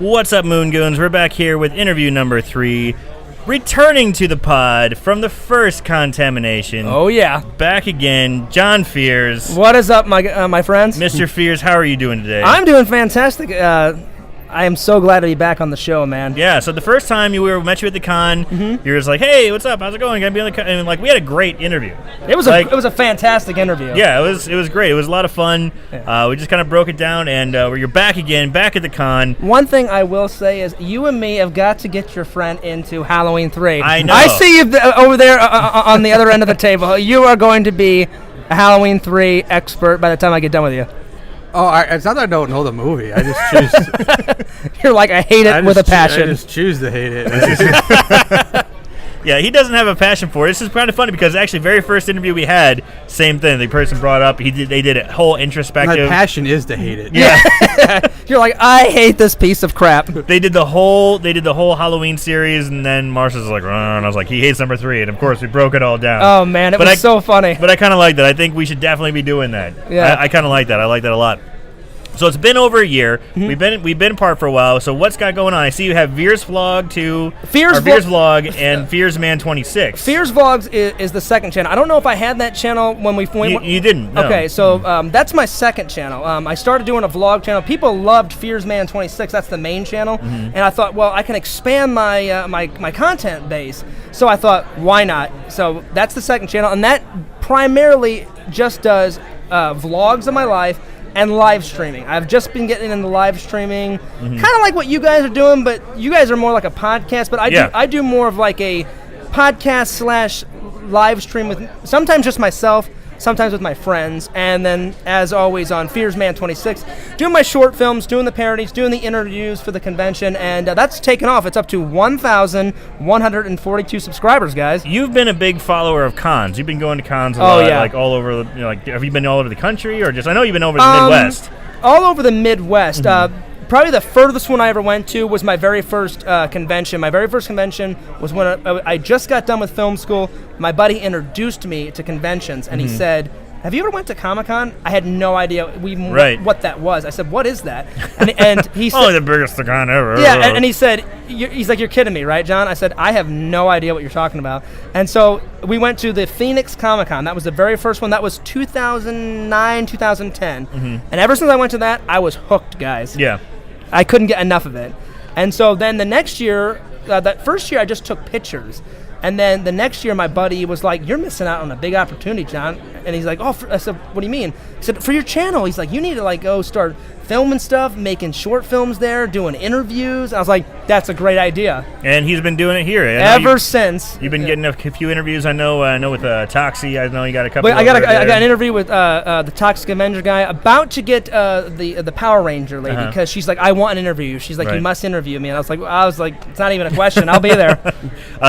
What's up, Moon Goons? We're back here with interview number 3. Returning to the pod from the first contamination. Oh, yeah. Back again, John Fears. What is up, my friends? Mr. Fears, how are you doing today? I'm doing fantastic. I am so glad to be back on the show, man. Yeah, so the first time we met you at the con, you were just like, hey, what's up? How's it going? Gonna be on the con? And we had a great interview. It was a fantastic interview. Yeah, it was great. It was a lot of fun. Yeah. We just kind of broke it down, and you're back again, back at the con. One thing I will say is you and me have got to get your friend into Halloween 3. I know. I see you over there on the other end of the table. You are going to be a Halloween 3 expert by the time I get done with you. Oh, it's not that I don't know the movie. I just choose. You're like, I hate it with a passion. I just choose to hate it. Yeah, he doesn't have a passion for it. This is kind of funny because actually, very first interview we had, same thing. The person brought up, they did a whole introspective. My passion is to hate it. Yeah. You're like, I hate this piece of crap. They did the whole Halloween series, and then Marshall's like, and I was like, he hates number 3, and of course we broke it all down. Oh man, it was so funny. But I kind of like that. I think we should definitely be doing that. Yeah. I kind of like that. I like that a lot. So it's been over a year. Mm-hmm. We've been apart for a while. So what's got going on? I see you have Veers Vlog Veers Vlog and Fears Man 26. Fears Vlogs is the second channel. I don't know if I had that channel when we went. You didn't. No. Okay, so that's my second channel. I started doing a vlog channel. People loved Fears Man 26. That's the main channel, and I thought, well, I can expand my my content base. So I thought, why not? So that's the second channel, and that primarily just does vlogs of my life. And live streaming. I've just been getting into live streaming, kind of like what you guys are doing, but you guys are more like a podcast. But I do more of like a podcast / live stream with sometimes just myself, sometimes with my friends, and then as always on Fears Man 26, doing my short films, doing the parodies, doing the interviews for the convention, and that's taken off. It's up to 1,142 subscribers, guys. You've been a big follower of cons. You've been going to cons a lot, like all over. Have you been all over the country, or just? I know you've been over the Midwest. All over the Midwest. Probably the furthest one I ever went to was my very first convention. My very first convention was when I just got done with film school. My buddy introduced me to conventions, and he said, have you ever went to Comic-Con? I had no idea what that was. I said, what is that? And he said, oh, the biggest con ever. Yeah, and he said, he's like, you're kidding me, right, John? I said, I have no idea what you're talking about. And so we went to the Phoenix Comic-Con. That was the very first one. That was 2009, 2010. And ever since I went to that, I was hooked, guys. Yeah. I couldn't get enough of it. And so then the next year, that first year I just took pictures. And then the next year my buddy was like, you're missing out on a big opportunity, John. And he's like, I said, what do you mean? He said, for your channel. He's like, you need to go start filming stuff, making short films there, doing interviews. I was like, that's a great idea. And he's been doing it here. Ever since. You've been getting a few interviews. I know with Toxie. I know you got a couple. I got an interview with the Toxic Avenger guy, about to get the Power Ranger lady, because she's like, I want an interview. She's like, you must interview me. And I was like, it's not even a question. I'll be there.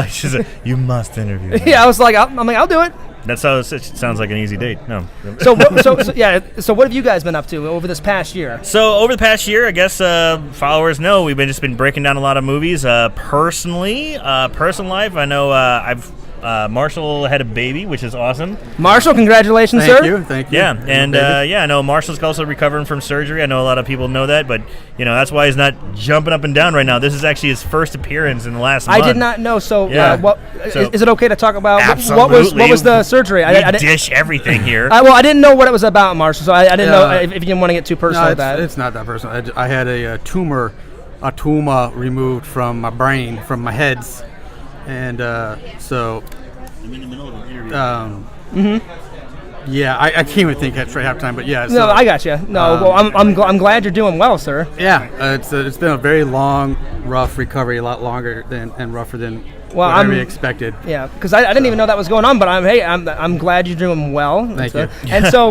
She's like, you must interview me. Yeah, I was like, I'll do it. That's how it sounds like an easy date. No. So what have you guys been up to over this past year? So over the past year, I guess followers know we've just been breaking down a lot of movies. Personally, personal life, I know Marshall had a baby, which is awesome. Marshall, congratulations, sir. Thank you. Yeah, and I know Marshall's also recovering from surgery. I know a lot of people know that, but that's why he's not jumping up and down right now. This is actually his first appearance in the last month. I did not know. So, Yeah. Is it okay to talk about Absolutely. what was the surgery? I dish everything here. I didn't know what it was about, Marshall. So I didn't know if you didn't want to get too personal with that. It's not that personal. I had a tumor removed from my brain, from my heads, and so. I'm in the middle of an interview. Yeah, I can't even think at half time, but yeah. No, I got you. No, well, I'm glad you're doing well, sir. Yeah, it's been a very long, rough recovery, a lot longer and rougher than what I really expected. Yeah, because I didn't even know that was going on, but I'm glad you're doing well. Thank you.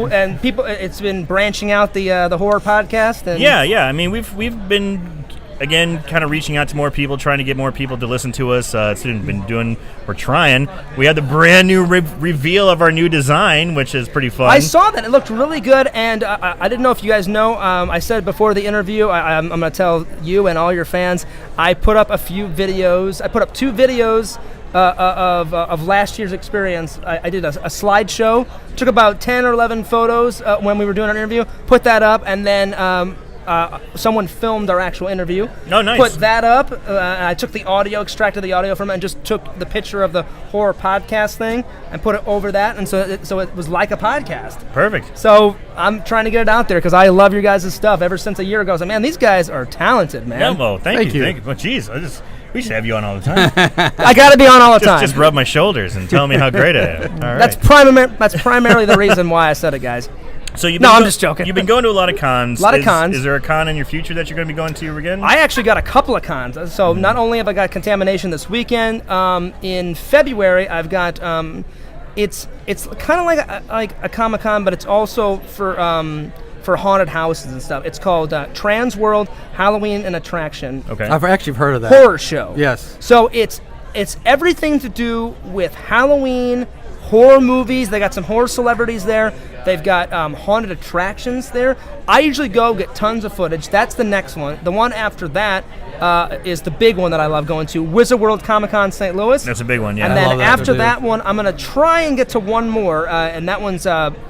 And people, it's been branching out the horror podcast. And yeah. I mean, we've been. Again, kind of reaching out to more people, trying to get more people to listen to us. We're trying. We had the brand new reveal of our new design, which is pretty fun. I saw that. It looked really good, and I didn't know if you guys know. I said before the interview, I'm going to tell you and all your fans, I put up a few videos. I put up 2 videos of last year's experience. I did a slideshow, took about 10 or 11 photos when we were doing our interview, put that up, and then someone filmed our actual interview. Oh, nice. Put that up. I took the audio, extracted the audio from it, and just took the picture of the horror podcast thing and put it over that, and so it was like a podcast. Perfect. So I'm trying to get it out there because I love your guys' stuff. Ever since a year ago, I was like, man, these guys are talented, man. Yeah, well, thank you. Thank you. Well, geez, we should have you on all the time. I got to be on all the time. Just rub my shoulders and tell me how great I am. All right. That's primarily the reason why I said it, guys. So I'm just joking. You've been going to a lot of cons. A lot of cons. Is there a con in your future that you're going to be going to again? I actually got a couple of cons. So not only have I got Contamination this weekend, in February I've got it's kind of like a Comic-Con, but it's also for haunted houses and stuff. It's called Trans World Halloween and Attraction Okay. I've actually heard of that. Horror Show. Yes. So it's everything to do with Halloween, horror movies. They got some horror celebrities there. They've got haunted attractions there. I usually go get tons of footage. That's the next one. The one after that is the big one that I love going to, Wizard World Comic-Con St. Louis. That's a big one, yeah. And I love then that after too. that one, I'm going to try and get to one more, and that one's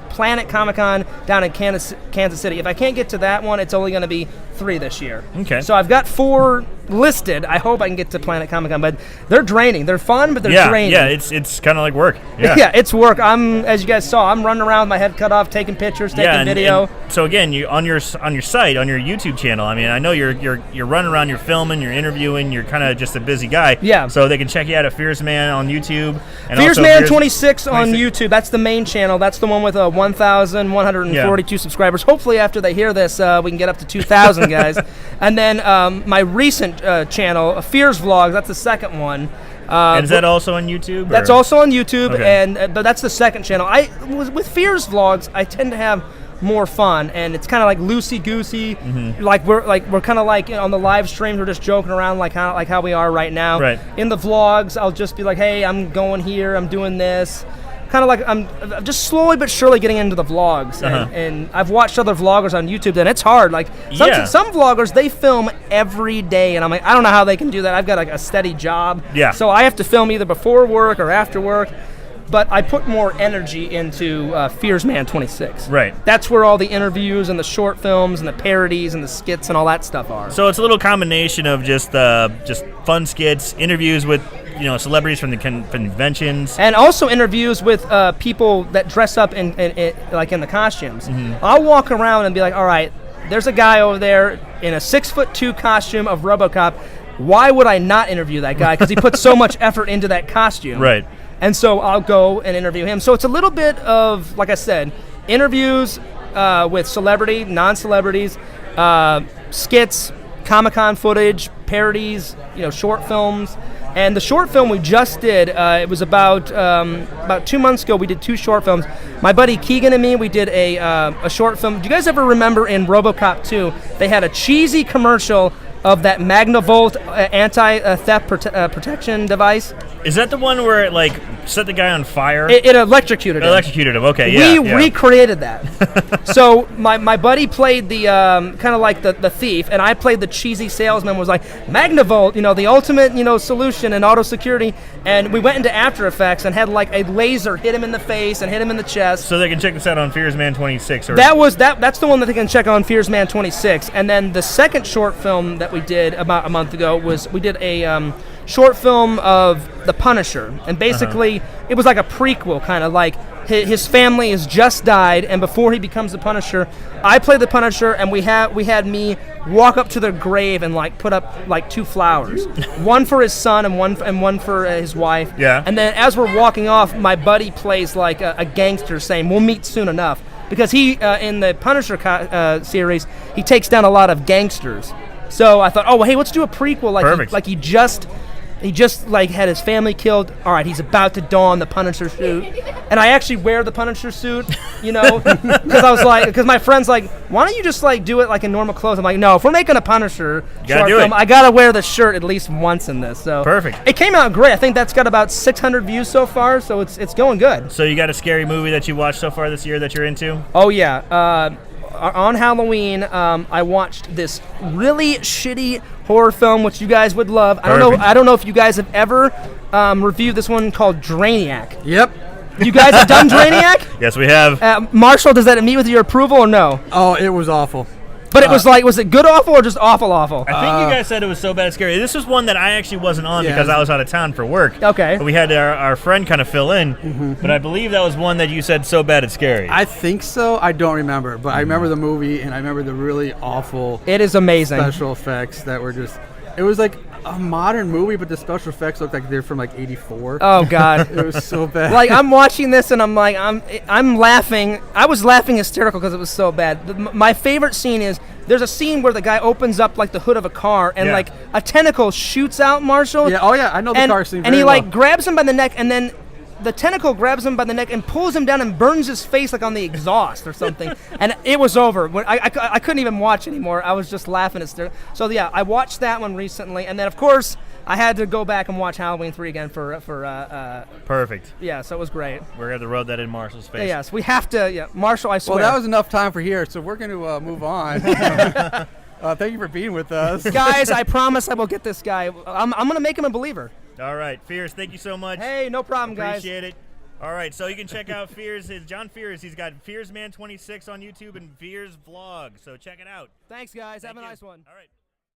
Planet Comic-Con down in Kansas City. If I can't get to that one, it's only going to be 3 this year. Okay. So I've got 4 listed. I hope I can get to Planet Comic-Con, but they're draining. They're fun, but they're draining. Yeah, it's kind of like work. Yeah. Yeah, it's work. As you guys saw, I'm running around with my head cut off, taking pictures, taking video. And so again, you on your site, on your YouTube channel. I mean, I know you're running around, you're filming, you're interviewing, you're kind of just a busy guy. Yeah. So they can check you out at Fierce Man on YouTube. And Fierce also Man 26 on 26. YouTube. That's the main channel. That's the one with 1,142 subscribers. Hopefully, after they hear this, we can get up to 2,000 guys. And then my recent channel, Fears Vlogs. That's the second one. And is that also on YouTube? That's or? also on YouTube, Okay. and but that's the second channel. With Fears Vlogs, I tend to have more fun, and it's kind of like loosey goosey. Mm-hmm. Like we're kind of like on the live streams, we're just joking around like how we are right now. Right. In the vlogs, I'll just be like, hey, I'm going here, I'm doing this. Kind of like I'm just slowly but surely getting into the vlogs, and I've watched other vloggers on YouTube, and it's hard. Like some vloggers, they film every day, and I'm like, I don't know how they can do that. I've got like a steady job, Yeah. so I have to film either before work or after work. But I put more energy into Fears Man 26. Right. That's where all the interviews and the short films and the parodies and the skits and all that stuff are. So it's a little combination of just fun skits, interviews with celebrities from the conventions. And also interviews with people that dress up in like in the costumes. Mm-hmm. I'll walk around and be like, all right, there's a guy over there in a 6'2" costume of RoboCop. Why would I not interview that guy? Because he put so much effort into that costume. Right. And so I'll go and interview him. So it's a little bit of, like I said, interviews with celebrity, non-celebrities, skits, Comic-Con footage, parodies, short films. And the short film we just did, it was about 2 months ago. We did 2 short films. My buddy Keegan and me, we did a short film. Do you guys ever remember in RoboCop 2, they had a cheesy commercial of that Magnavolt anti-theft protection device? Is that the one where it set the guy on fire? It electrocuted him. Electrocuted him. Okay, yeah. We recreated that. So my buddy played the kind of like the thief, and I played the cheesy salesman. Was like Magnavolt, the ultimate solution in auto security. And we went into After Effects and had like a laser hit him in the face and hit him in the chest. So they can check this out on Fears Man 26. That's the one that they can check on Fears Man 26. And then the second short film that we did about a month ago was we did a short film of The Punisher, and basically it was like a prequel, kind of like his family has just died, and before he becomes the Punisher, I played the Punisher, and we had me walk up to their grave and put up 2 flowers, one for his son and one for his wife. Yeah. And then as we're walking off, my buddy plays like a gangster saying, "We'll meet soon enough," because he in the Punisher series, he takes down a lot of gangsters. So I thought, oh, well, hey, let's do a prequel like he just had his family killed. All right, he's about to don the Punisher suit, and I actually wear the Punisher suit, because my friend's like, why don't you just do it like in normal clothes? I'm like, no, if we're making a Punisher short film, I gotta wear the shirt at least once in this. So perfect. It came out great. I think that's got about 600 views so far, so it's going good. So you got a scary movie that you watched so far this year that you're into? Oh yeah. On Halloween, I watched this really shitty horror film, which you guys would love. I don't know if you guys have ever reviewed this one called Drainiac. Yep. You guys have done Drainiac? Yes, we have. Marshall, does that meet with your approval or no? Oh, it was awful. But it was like, was it good awful or just awful awful? I think you guys said it was so bad it's scary. This was one that I actually wasn't on Yeah. because I was out of town for work. Okay. But we had our friend kind of fill in. But I believe that was one that you said so bad it's scary. I think so. I don't remember, but I remember the movie, and I remember the really awful It is amazing. special effects that were just. It was like a modern movie, but the special effects looked like they're from like '84. Oh God. It was so bad. Like I'm watching this and I'm like I'm laughing. I was laughing hysterical because it was so bad. My favorite scene is there's a scene where the guy opens up like the hood of a car and Yeah. like a tentacle shoots out Marshall. Yeah. Oh yeah. I know the and, car scene. and very he well. like grabs him by the neck and then the tentacle grabs him by the neck and pulls him down and burns his face like on the exhaust or something. And it was over. When I couldn't even watch anymore. I was just laughing hysterically. So yeah, I watched that one recently, and then of course I had to go back and watch Halloween 3 again for Perfect. yeah. So it was great. We're going to road that in Marshall's face. Yes, we have to. Yeah, Marshall, I swear. Well, that was enough time for here, so we're going to move on. Thank you for being with us. Guys, I promise I will get this guy. I'm going to make him a believer. All right, Fierce, thank you so much. Hey, no problem, guys. Appreciate it. All right, so you can check out Fears. John Fears. He's got Fearsman26 on YouTube and Fears Vlog. So check it out. Thanks, guys. Thank have a you. nice one. All right.